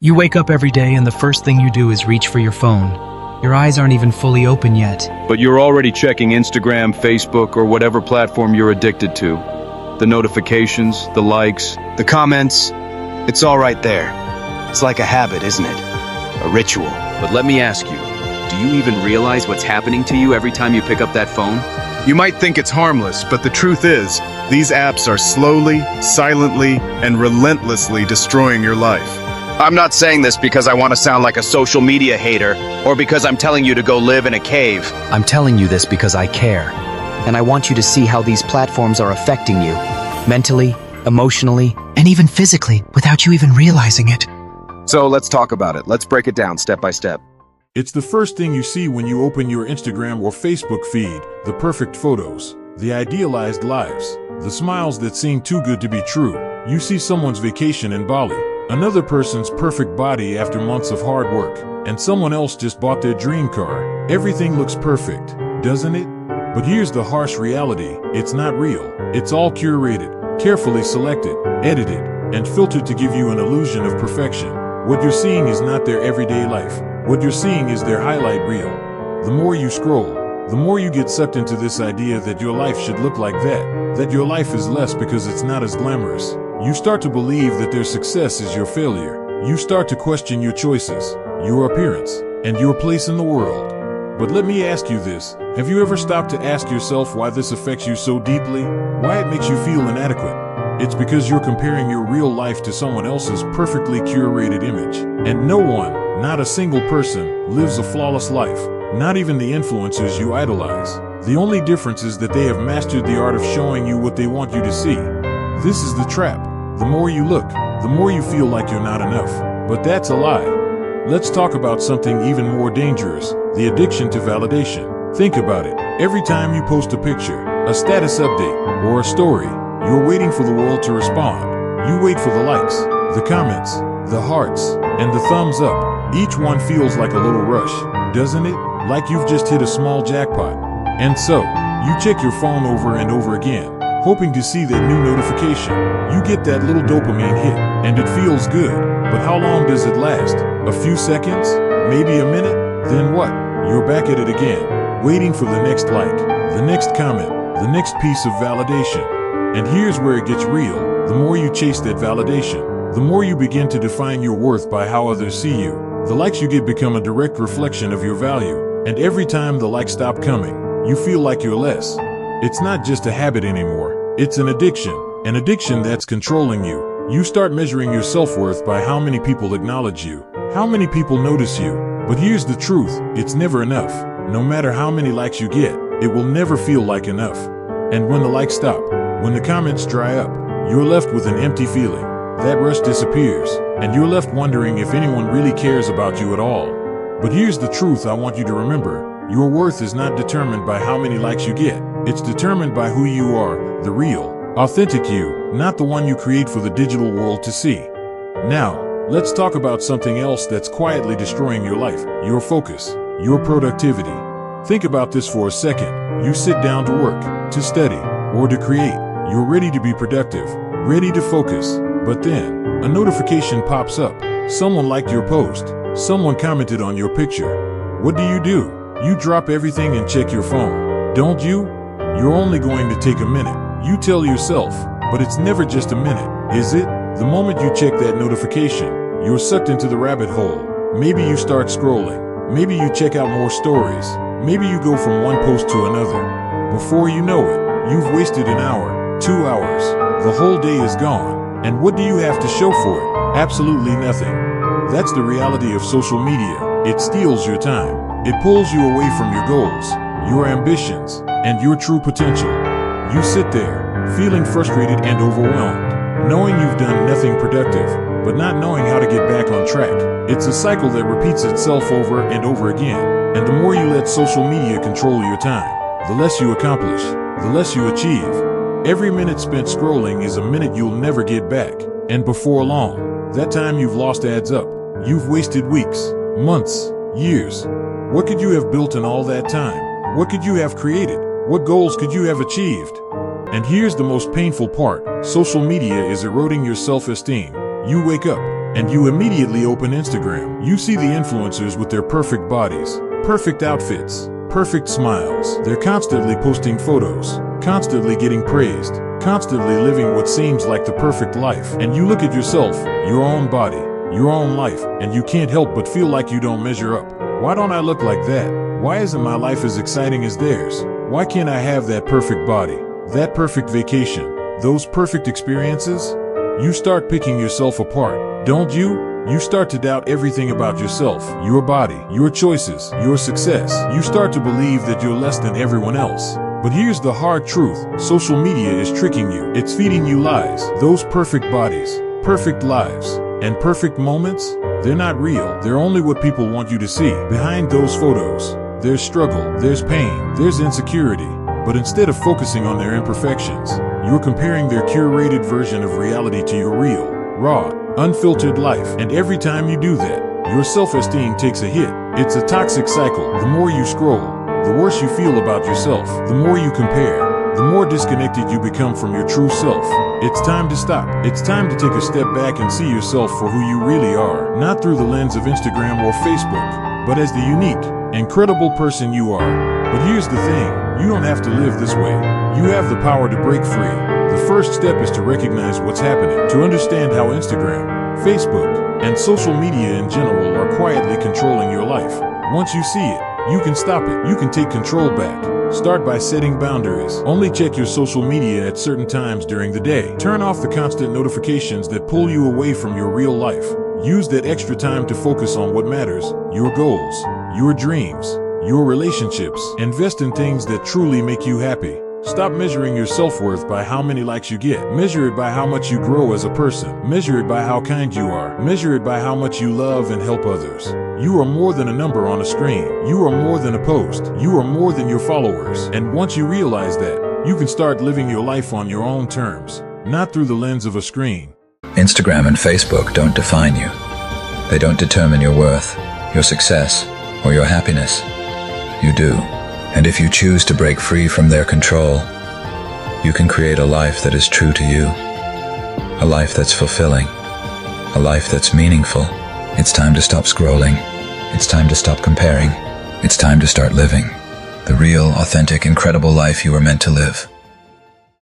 You wake up every day and the first thing you do is reach for your phone. Your eyes aren't even fully open yet. But you're already checking Instagram, Facebook, or whatever platform you're addicted to. The notifications, the likes. The comments, it's all right there. It's like a habit, isn't it? A ritual. But let me ask you, do you even realize what's happening to you every time you pick up that phone? You might think it's harmless, but the truth is, these apps are slowly, silently, and relentlessly destroying your life. I'm not saying this because I want to sound like a social media hater, or because I'm telling you to go live in a cave. I'm telling you this because I care, and I want you to see how these platforms are affecting you, mentally, emotionally, And even physically, without you even realizing it. So let's talk about it. Let's break it down step by step. It's the first thing you see when you open your Instagram or Facebook feed, the perfect photos, the idealized lives, the smiles that seem too good to be true. You see someone's vacation in Bali, another person's perfect body after months of hard work, and someone else just bought their dream car. Everything looks perfect, doesn't it? But here's the harsh reality. It's not real. It's all curated, carefully selected, edited, and filtered to give you an illusion of perfection. What you're seeing is not their everyday life. What you're seeing is their highlight reel. The more you scroll, the more you get sucked into this idea that your life should look like that your life is less because it's not as glamorous. You start to believe that their success is your failure. You start to question your choices, your appearance, and your place in the world. But let me ask you this. Have you ever stopped to ask yourself why this affects you so deeply? Why it makes you feel inadequate? It's because you're comparing your real life to someone else's perfectly curated image. And no one, not a single person, lives a flawless life. Not even the influencers you idolize. The only difference is that they have mastered the art of showing you what they want you to see. This is the trap. The more you look, the more you feel like you're not enough. But that's a lie. Let's talk about something even more dangerous, the addiction to validation. Think about it. Every time you post a picture, a status update, or a story, you're waiting for the world to respond. You wait for the likes, the comments, the hearts, and the thumbs up. Each one feels like a little rush, doesn't it? Like you've just hit a small jackpot. And so, you check your phone over and over again, hoping to see that new notification. You get that little dopamine hit, and it feels good. But how long does it last? A few seconds? Maybe a minute? Then what? You're back at it again, waiting for the next like, the next comment, the next piece of validation. And here's where it gets real. The more you chase that validation, the more you begin to define your worth by how others see you. The likes you get become a direct reflection of your value. And every time the likes stop coming, you feel like you're less. It's not just a habit anymore. It's an addiction that's controlling you. You start measuring your self-worth by how many people acknowledge you, how many people notice you. But here's the truth, it's never enough. No matter how many likes you get, it will never feel like enough. And when the likes stop, when the comments dry up, you're left with an empty feeling. That rush disappears, and you're left wondering if anyone really cares about you at all. But here's the truth I want you to remember. Your worth is not determined by how many likes you get. It's determined by who you are, the real, authentic you, not the one you create for the digital world to see. Now, let's talk about something else that's quietly destroying your life, your focus, your productivity. Think about this for a second. You sit down to work, to study, or to create. You're ready to be productive, ready to focus. But then, a notification pops up. Someone liked your post. Someone commented on your picture. What do? You drop everything and check your phone, don't you? You're only going to take a minute. You tell yourself, but it's never just a minute, is it? The moment you check that notification, you're sucked into the rabbit hole. Maybe you start scrolling. Maybe you check out more stories. Maybe you go from one post to another. Before you know it, you've wasted an hour, 2 hours. The whole day is gone. And what do you have to show for it? Absolutely nothing. That's the reality of social media. It steals your time. It pulls you away from your goals, your ambitions, and your true potential. You sit there, feeling frustrated and overwhelmed, knowing you've done nothing productive, but not knowing how to get back on track. It's a cycle that repeats itself over and over again. And the more you let social media control your time, the less you accomplish, the less you achieve. Every minute spent scrolling is a minute you'll never get back. And before long, that time you've lost adds up. You've wasted weeks, months, years. What could you have built in all that time? What could you have created? What goals could you have achieved? And here's the most painful part. Social media is eroding your self-esteem. You wake up, and you immediately open Instagram. You see the influencers with their perfect bodies, perfect outfits, perfect smiles. They're constantly posting photos, constantly getting praised, constantly living what seems like the perfect life. And you look at yourself, your own body, your own life, and you can't help but feel like you don't measure up. Why don't I look like that? Why isn't my life as exciting as theirs? Why can't I have that perfect body, that perfect vacation, those perfect experiences? You start picking yourself apart, don't you? You start to doubt everything about yourself, your body, your choices, your success. You start to believe that you're less than everyone else. But here's the hard truth. Social media is tricking you. It's feeding you lies. Those perfect bodies, perfect lives, and perfect moments, they're not real. They're only what people want you to see. Behind those photos, there's struggle, there's pain, there's insecurity. But instead of focusing on their imperfections, you're comparing their curated version of reality to your real, raw, unfiltered life. And every time you do that, your self-esteem takes a hit. It's a toxic cycle. The more you scroll, the worse you feel about yourself. The more you compare, the more disconnected you become from your true self. It's time to stop. It's time to take a step back and see yourself for who you really are, not through the lens of Instagram or Facebook, but as the unique, incredible person you are. But here's the thing, you don't have to live this way. You have the power to break free. The first step is to recognize what's happening, to understand how Instagram, Facebook, and social media in general are quietly controlling your life. Once you see it, you can stop it. You can take control back. Start by setting boundaries. Only check your social media at certain times during the day. Turn off the constant notifications that pull you away from your real life. Use that extra time to focus on what matters, your goals, your dreams, your relationships. Invest in things that truly make you happy. Stop measuring your self-worth by how many likes you get. Measure it by how much you grow as a person. Measure it by how kind you are. Measure it by how much you love and help others. You are more than a number on a screen. You are more than a post. You are more than your followers. And once you realize that, you can start living your life on your own terms, not through the lens of a screen. Instagram and Facebook don't define you. They don't determine your worth, your success, or your happiness. You do. And if you choose to break free from their control, you can create a life that is true to you. A life that's fulfilling. A life that's meaningful. It's time to stop scrolling. It's time to stop comparing. It's time to start living the real, authentic, incredible life you were meant to live.